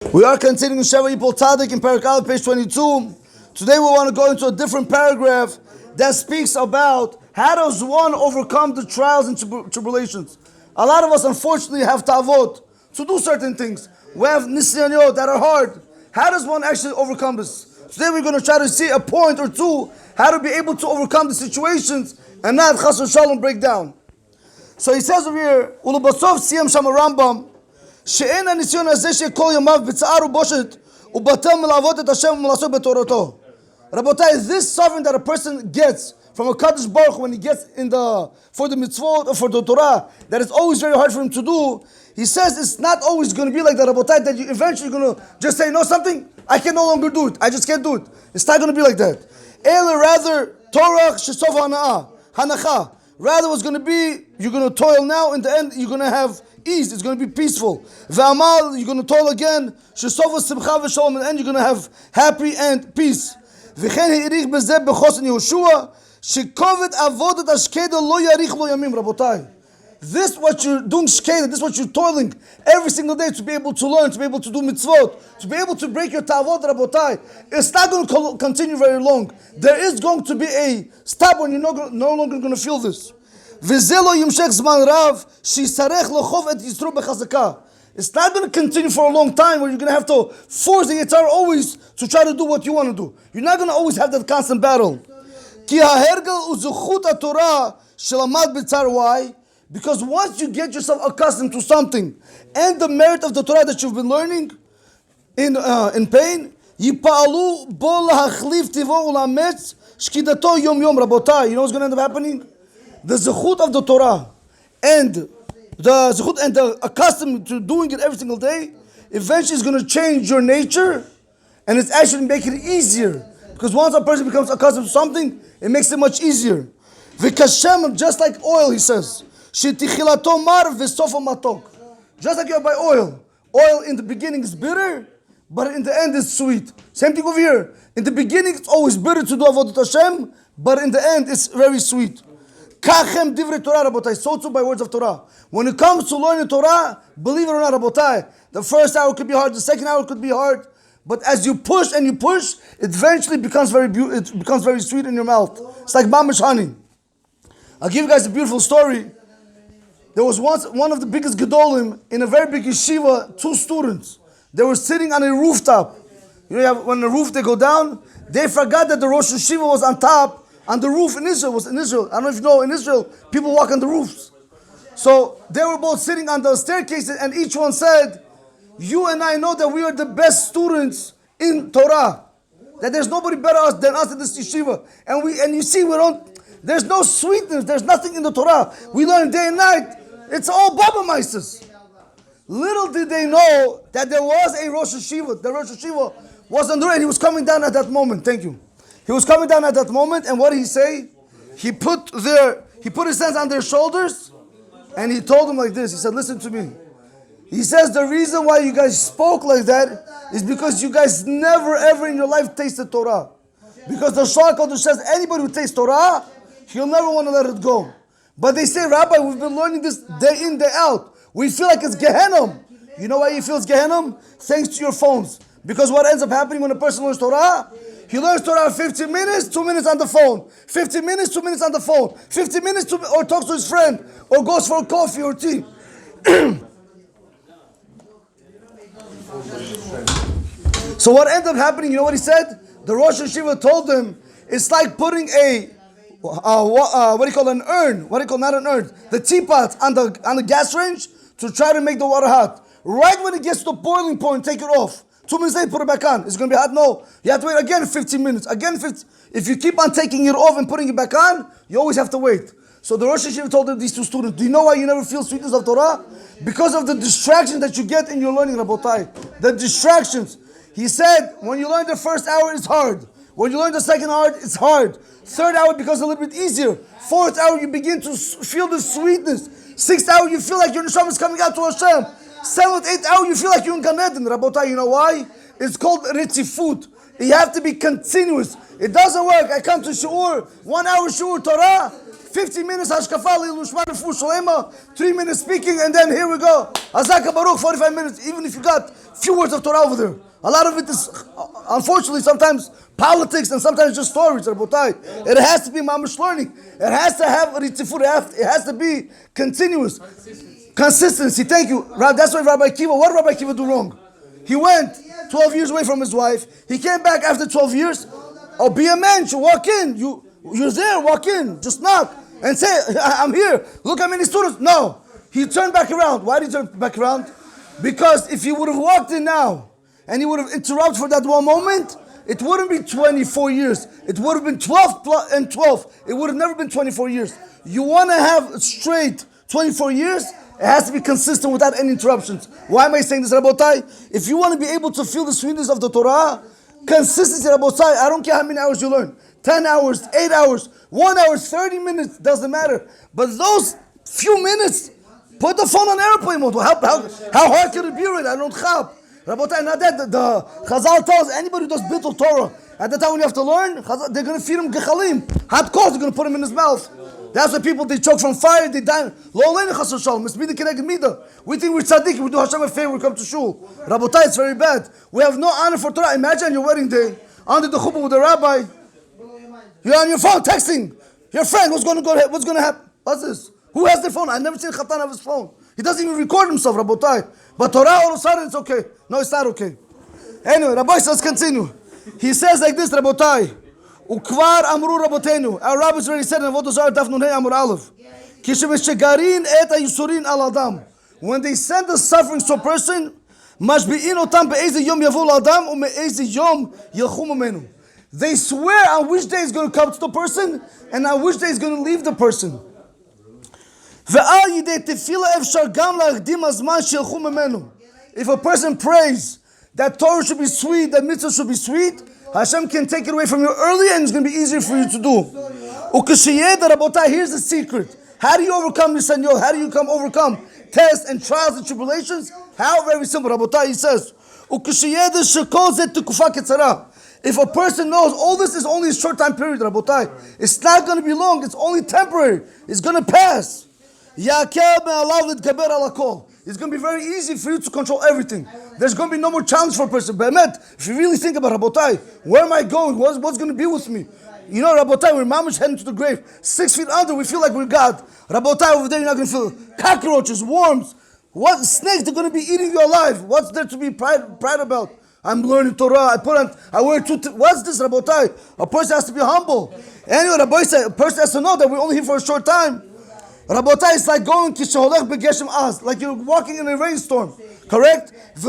We are continuing Sheva Yipol Tzadik in Parak Aleph, page 22. Today we want to go into a different paragraph that speaks about how does one overcome the trials and tribulations. A lot of us unfortunately have ta'avot to do certain things. We have nisyanyot that are hard. How does one actually overcome this? Today we're going to try to see a point or two how to be able to overcome the situations and not chas v'shalom break down. So he says over here, Ulubasov siyam sham Rambam, שאין הניסיון הזה שכל ימיו בצער ובושת ובטל מלעבוד את השם ומלעסוק בתורתו. Rabotai, this suffering that a person gets from a Kadosh Baruch Hu when he gets for the mitzvot or for the Torah, that is always very hard for him to do, he says it's not always going to be like that, Rabotai, that you eventually going to just say, no, something, I can no longer do it, I just can't do it. It's not going to be like that. Rather, Torah shesof hanacha. Rather, what's going to be, you're going to toil now, in the end, you're going to have ease, it's going to be peaceful. Ve'amal, you're going to toil again. Shesova simcha v'shalom, in the end, you're going to have happy and peace. V'chen ha'irich bezeh b'chosen Yehoshua, shekovet avodat ashkeda lo yarich lo yamim, Rabotai. This what you're doing shkeda, this what you're toiling every single day to be able to learn, to be able to do mitzvot, to be able to break your ta'avot, Rabotai. It's not going to continue very long. There is going to be a stop when you're no longer going to feel this. It's not going to continue for a long time where you're going to have to force the Yitzhar always to try to do what you want to do. You're not going to always have that constant battle. Why? Because once you get yourself accustomed to something and the merit of the Torah that you've been learning in pain, you know what's going to end up happening? The zechut of the Torah and the accustomed to doing it every single day, eventually is going to change your nature, and it's actually making it easier. Because once a person becomes accustomed to something, it makes it much easier. V'kashem, just like oil, he says, shetichilato mar v'sofa matok. Just like you have by oil. Oil in the beginning is bitter, but in the end it's sweet. Same thing over here. In the beginning it's always bitter to do avodat Hashem, but in the end it's very sweet. Kachem divrei Torah, Rabotai. So too by words of Torah. When it comes to learning Torah, believe it or not, Rabotai, the first hour could be hard, the second hour could be hard, but as you push and you push, it eventually becomes very it becomes very sweet in your mouth. It's like mamish honey. I'll give you guys a beautiful story. There was once one of the biggest gedolim in a very big yeshiva, two students. They were sitting on a rooftop. You know, when the roof they go down, they forgot that the Rosh Yeshiva was on top. On the roof in Israel, I don't know if you know, in Israel, people walk on the roofs. So they were both sitting on the staircases, and each one said, you and I know that we are the best students in Torah. That there's nobody better than us in this yeshiva. And you see, there's no sweetness, there's nothing in the Torah. We learn day and night, it's all Baba Meisters. Little did they know that there was a Rosh Yeshiva. The Rosh Yeshiva was under, and he was coming down at that moment. Thank you. He was coming down at that moment, and what did he say? He put his hands on their shoulders, and he told them like this. He said, listen to me. He says, the reason why you guys spoke like that is because you guys never ever in your life tasted Torah. Because the Shah Kodesh says, anybody who tastes Torah, he'll never want to let it go. But they say, Rabbi, we've been learning this day in, day out. We feel like it's Gehenna. You know why he feels Gehenna? Thanks to your phones. Because what ends up happening when a person learns Torah? He learns Torah 15 minutes, 2 minutes on the phone. 15 minutes, 2 minutes on the phone. 15 minutes, or talks to his friend, or goes for a coffee or tea. So what ended up happening, you know what he said? The Rosh Yeshiva told him, it's like putting an urn. Not an urn. The teapot on the gas range to try to make the water hot. Right when it gets to the boiling point, take it off. 2 minutes later, put it back on. Is it going to be hot? No. You have to wait again 15 minutes. Again 15. If you keep on taking it off and putting it back on, you always have to wait. So the Rosh Yeshiva told these two students, do you know why you never feel sweetness of Torah? Because of the distractions that you get in your learning, Rabotai. The distractions. He said, when you learn the first hour, it's hard. When you learn the second hour, it's hard. Third hour becomes a little bit easier. Fourth hour, you begin to feel the sweetness. Sixth hour, you feel like your neshama is coming out to Hashem. 7th, 8th hour, you feel like you're in Gan Eden. Rabotai, you know why? It's called ritzifut. You have to be continuous. It doesn't work. I come to shiur, 1 hour shiur Torah, 15 minutes, Hashkafali, Lushman, Fu Shalema, 3 minutes speaking, and then here we go. Azaka Baruch, 45 minutes, even if you got few words of Torah over there. A lot of it is, unfortunately, sometimes politics and sometimes just stories. It has to be mamish learning. It has to have ritzifut. It has to be continuous. Consistency. Thank you. That's why Rabbi Akiva, what did Rabbi Akiva do wrong? He went 12 years away from his wife. He came back after 12 years. Oh, be a man. You walk in. You're there. Walk in. Just knock and say, I'm here. Look how many students. No. He turned back around. Why did he turn back around? Because if he would have walked in now, and he would have interrupted for that one moment, it wouldn't be 24 years. It would have been 12 and 12. It would have never been 24 years. You want to have straight 24 years, it has to be consistent without any interruptions. Why am I saying this, Rabotai? If you want to be able to feel the sweetness of the Torah, consistency, Rabotai, I don't care how many hours you learn. 10 hours, 8 hours, 1 hour, 30 minutes, doesn't matter. But those few minutes, put the phone on airplane mode. How hard can it be right? I don't have. Rabotai, not that the Chazal tells anybody who does bittul Torah, at the time when you have to learn, they're going to feed him gechalim. Hot coals, they're going to put him in his mouth. That's why people, they choke from fire, they die. Lo leinu chas v'shalom, it's mida keneged mida. We think we're tzaddik, we do Hashem a favor, we come to shul. Rabotai, it's very bad. We have no honor for Torah. Imagine your wedding day, under the chuppah with the rabbi. You're on your phone texting your friend, what's going to happen? What's this? Who has their phone? I've never seen a Khatan have his phone. He doesn't even record himself, Rabotai. But Torah, all of a sudden, it's okay. No, it's not okay. Anyway, Rabbi, let's continue. He says like this, Rabotai. Ukvar amru Rabotenu. Our rabbis already said in Avodah Zarah, Daf Nun Hey Amud Aleph. Kishemishegarin et hayisurin al adam. When they send the sufferings to a person, mashbi'in otam be'ezi yom yavul adam u'me'ezi yom yilchum menu. They swear on which day is going to come to the person and on which day is going to leave the person. If a person prays that Torah should be sweet, that mitzvah should be sweet, Hashem can take it away from you early and it's going to be easier for you to do. Here's the secret. How do you overcome this and how do you overcome tests and trials and tribulations? How? Very simple. Rabotai, he says, if a person knows all this is only a short time period, Rabotai, it's not going to be long, it's only temporary, it's going to pass. It's going to be very easy for you to control everything. There's going to be no more challenge for a person. Be'emet, if you really think about Rabotai, where am I going? What's going to be with me? You know, Rabotai, we're mamish heading to the grave. 6 feet under, we feel like we're God. Rabotai, over there, you're not going to feel cockroaches, worms. What snakes? They're going to be eating you alive. What's there to be pride about? I'm learning Torah. I wear what's this, Rabotai? A person has to be humble. Anyway, Rabbi said, a person has to know that we're only here for a short time. Rabotai, it's like going like you're walking in a rainstorm. Correct? You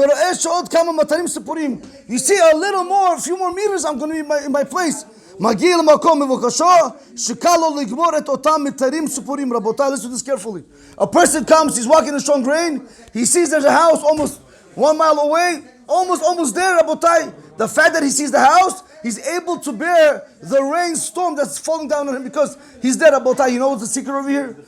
see a little more, a few more meters, I'm going to be in my place. Rabotai, listen to this carefully. A person comes, he's walking in strong rain, he sees there's a house almost 1 mile away, almost there, Rabotai. The fact that he sees the house, he's able to bear the rainstorm that's falling down on him because he's there, Rabotai. You know what's the secret over here?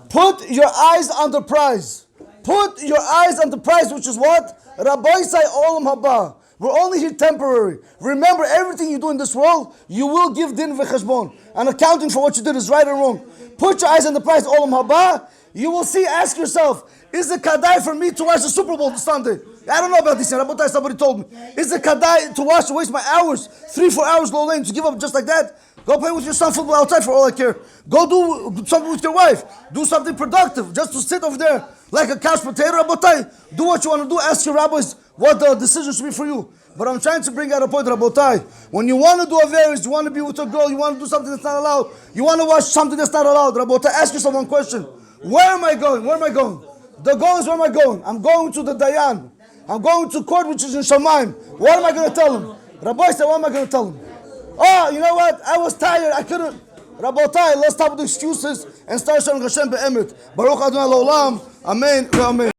Put your eyes on the prize. Put your eyes on the prize, which is what? Rabbi say olam haba. We're only here temporary. Remember, everything you do in this world, you will give din v'cheshbon. And accounting for what you did is right or wrong. Put your eyes on the prize, olam haba. You will see, ask yourself, is it kadai for me to watch the Super Bowl this Sunday? I don't know about this. Somebody told me. Is it kadai to waste my hours, 3-4 hours low lane, to give up just like that? Go play with your son football outside for all I care. Go do something with your wife. Do something productive. Just to sit over there like a couch potato, Rabotai. Do what you want to do. Ask your rabbis what the decision should be for you. But I'm trying to bring out a point, Rabotai. When you want to do a variance, you want to be with a girl, you want to do something that's not allowed, you want to watch something that's not allowed, Rabotai, ask yourself one question. Where am I going? Where am I going? The goal is where am I going? I'm going to the Dayan. I'm going to court which is in Shamayim. What am I going to tell him? Rabbi said, what am I going to tell him? Oh, you know what? I was tired. I couldn't. Rabotai, let's stop with the excuses and start showing Hashem be'emet. Baruch Adonai L'olam. Amen. Amen.